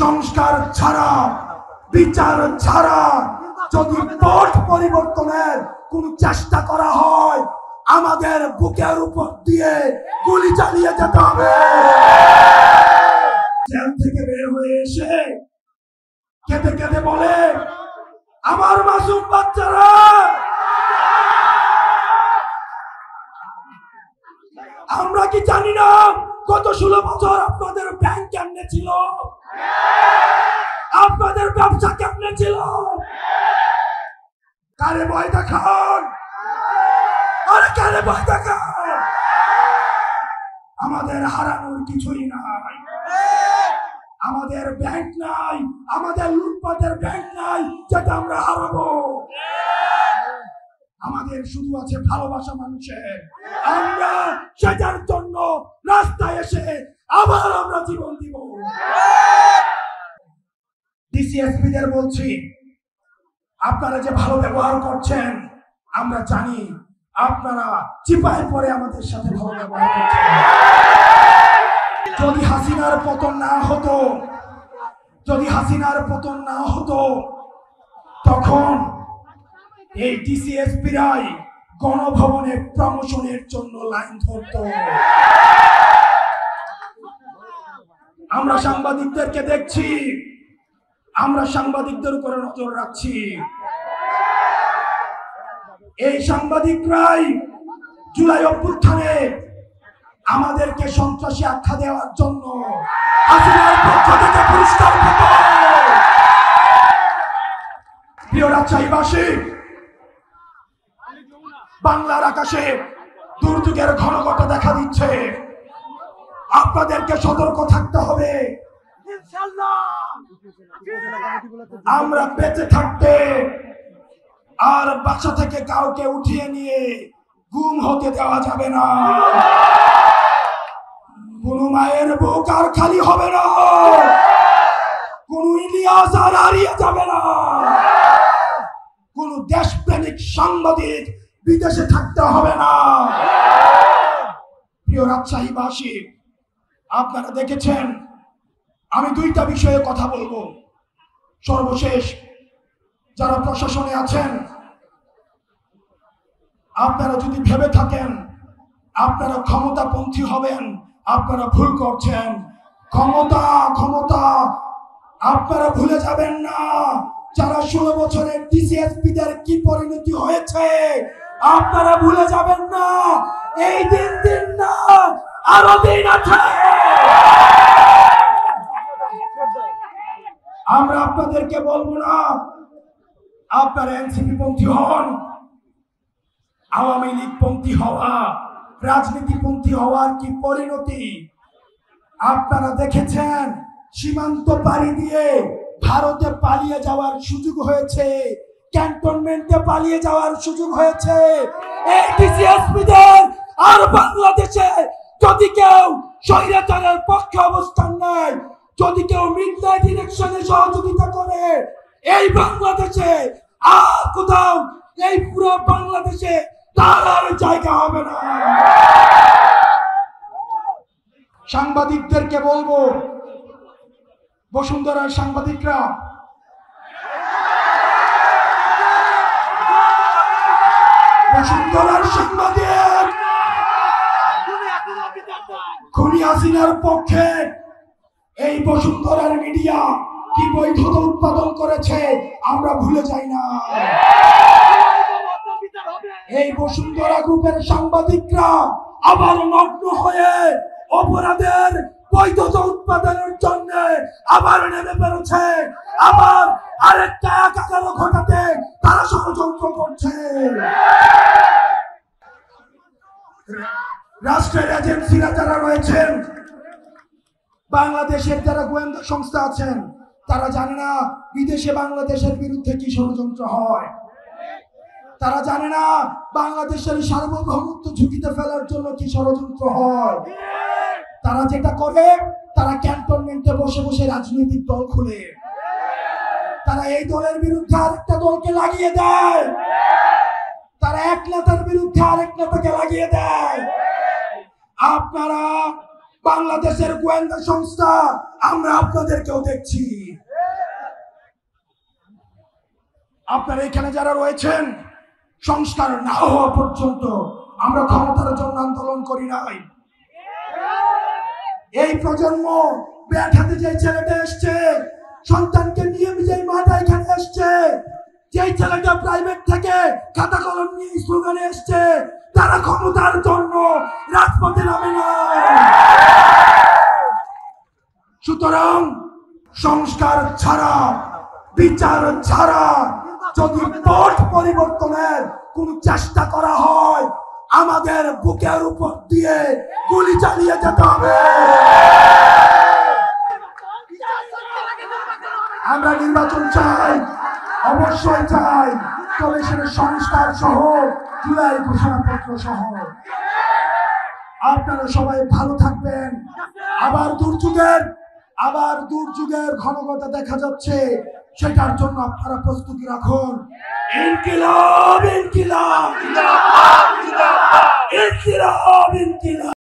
সংস্কার ছাড়া, বিচার ছাড়া যদি পথ পরিবর্তনের কোন চেষ্টা করা হয়, আমাদের বুকের উপর দিয়ে গুলি চালিয়ে যেতে হবে। জেল থেকে বের হয়ে এসে কেঁদে কেঁদে বলে, আমার মাসুম বাচ্চারা, আমরা কি জানি না গত 16 বছর আপনাদের ব্যাংক কেমনে ছিল, আপনাদের ব্যবসা কেমনে ছিল? কারে ভয় দেখান, আরে কারে ভয় দেখান? আমাদের হারানোর কিছুই নাই, আমাদের ব্যাংক নাই, আমাদের লুটপাটের ব্যাংক নাই যেটা আমরা হারাবো। আমাদের শুধু আছে ভালোবাসা মানুষের, আমরা সেটার জন্য রাস্তায় এসে আবার আমরা জীবন দিব। ডিসিএসপিদের বলছি, আপনারা যে ভালো ব্যবহার করছেন আমরা জানি, আপনারা চিপায় পরে আমাদের সাথে ভালো ব্যবহার করছেন। যদি হাসিনার পতন না হতো, যদি হাসিনার পতন না হতো, তখন এই ডিসিএসপিরাই গণভবনে প্রমোশনের জন্য লাইন ধরত। আমরা সাংবাদিকদেরকে দেখছি, আমরা সাংবাদিকদের উপরে নজর রাখছি। এই সাংবাদিকরাই জুলাই অভ্যুত্থানে আমাদেরকে সন্ত্রাসী আখ্যা দেওয়ার জন্য হাসিনার পক্ষ থেকে পুরস্কার পেত। প্রিয় রাজশাহীবাসী, বাংলার আকাশে দুর্যোগের ঘনঘটা দেখা দিচ্ছে, আপনাদেরকে সতর্ক থাকতে হবে। আমরা বেঁচে থাকতে আর বাসা থেকে কাউকে উঠিয়ে নিয়ে গুম হতে দেওয়া যাবে না। কোন মায়ের বুক আর খালি হবে না, কোন ইলিয়াস আর হারিয়ে যাবে না, কোন দেশপ্রেমিক সাংবাদিক বিদেশে থাকতে হবে না। প্রিয় রাজশাহীবাসী, আপনারা দেখেছেন, আমি দুইটা বিষয়ে কথা বলবো। সর্বশেষ, যারা প্রশাসনে আছেন, আপনারা যদি ভেবে থাকেন আপনারা ক্ষমতাপন্থী হবেন, আপনারা ভুল করছেন। ক্ষমতা ক্ষমতা আপনারা ভুলে যাবেন না যারা 16 বছরের ডিসিএসপিদের কি পরিণতি হয়েছে, আপনারা ভুলে যাবেন না। এই দিন না, আরো দিন আছে। আমরা আপনাদেরকে বলবো না আপনারা এনসিপি পন্থী হন, আওয়ামী লীগ পন্থী হওয়া, রাজনীতিপন্থী হওয়ার কি পরিণতি আপনারা দেখেছেন। সীমান্ত পাড়ি দিয়ে ভারতে পালিয়ে যাওয়ার সুযোগ হয়েছে, ক্যান্টনমেন্টে পালিয়ে যাওয়ার সুযোগ হয়েছে। এই ডিসিএসপিদের আর বাংলাদেশে যদি কেউ স্বৈরাচারের পক্ষে অবস্থান নেয়, যদি কেউ মিডনাইট ইলেকশনে সহযোগিতা করে, এই বাংলাদেশে আর কোথাও, এই পুরো বাংলাদেশে তার জায়গা হবে না। সাংবাদিকদেরকে বলবো, বসুন্ধরার সাংবাদিকরা, বসুন্ধরার সাংবাদিক খুনি হাসিনার পক্ষে এই বসুন্ধরার মিডিয়া কি বৈধতা উৎপাদন করেছে আমরা ভুলে যাই না। এই বসুন্ধরা গ্রুপের সাংবাদিকরা আবার নগ্ন হয়ে অপরাধের বৈধতা উৎপাদনের জন্য আবার নেমে বেরোচ্ছে, আবার আরেকটা একাকার ঘটাতে তারা ষড়যন্ত্র করছে। রাষ্ট্রের এজেন্সিরা যারা রয়েছেন, বাংলাদেশের যারা গোয়েন্দা সংস্থা আছেন, তারা জানে না বিদেশে বাংলাদেশের বিরুদ্ধে কি ষড়যন্ত্র হয়। তারা জানে না বাংলাদেশের সার্বভৌমত্ব ঝুঁকিতে ফেলার জন্য কি ষড়যন্ত্র হয়। তারা যেটা করে, তারা ক্যান্টনমেন্টে বসে বসে রাজনৈতিক দল খুলে, তারা এই দলের বিরুদ্ধে আরেকটা দলকে লাগিয়ে দেয়, তারা এক নেতার বিরুদ্ধে আরেক নেতাকে লাগিয়ে দেয়। আপনারা বাংলাদেশের গোয়েন্দা সংস্থা আমরা আপনাদেরকেও দেখছি। আপনারা এখানে যারা রয়েছেন, সংস্কার না হওয়া পর্যন্ত আমরা ক্ষমতার জন্য আন্দোলন করি নাই। এই প্রজন্ম ব্যাট হাতে যে ছেলেটা এসছে, সন্তানকে নিয়ে যে মাটা এখানে এসছে, যেই ছেলেটা প্রাইভেট থেকে খাতা কলম নিয়ে স্লোগানে এসছে, তারা ক্ষমতার জন্য রাজপথে নামে না। সুতরাং সংস্কার ছাড়া, বিচার ছাড়া যদি পথ পরিবর্তনের কোন চেষ্টা করা হয়, আমাদের বুকের উপর দিয়ে গুলি চালিয়ে যেতে হবে। আমরা নির্বাচন চাই, অবশ্যই চাই, তবে সেটা সংস্কার সহ, জুলাই ঘোষণাপত্র সহ। আপনারা সবাই ভালো থাকবেন। আবার দুর্যোগের ঘনঘটা দেখা যাচ্ছে, সেটার জন্য আপনারা প্রস্তুতি রাখুন। ইনকিলাব ইনকিলাব ইনকিলাব ইনকিলাব।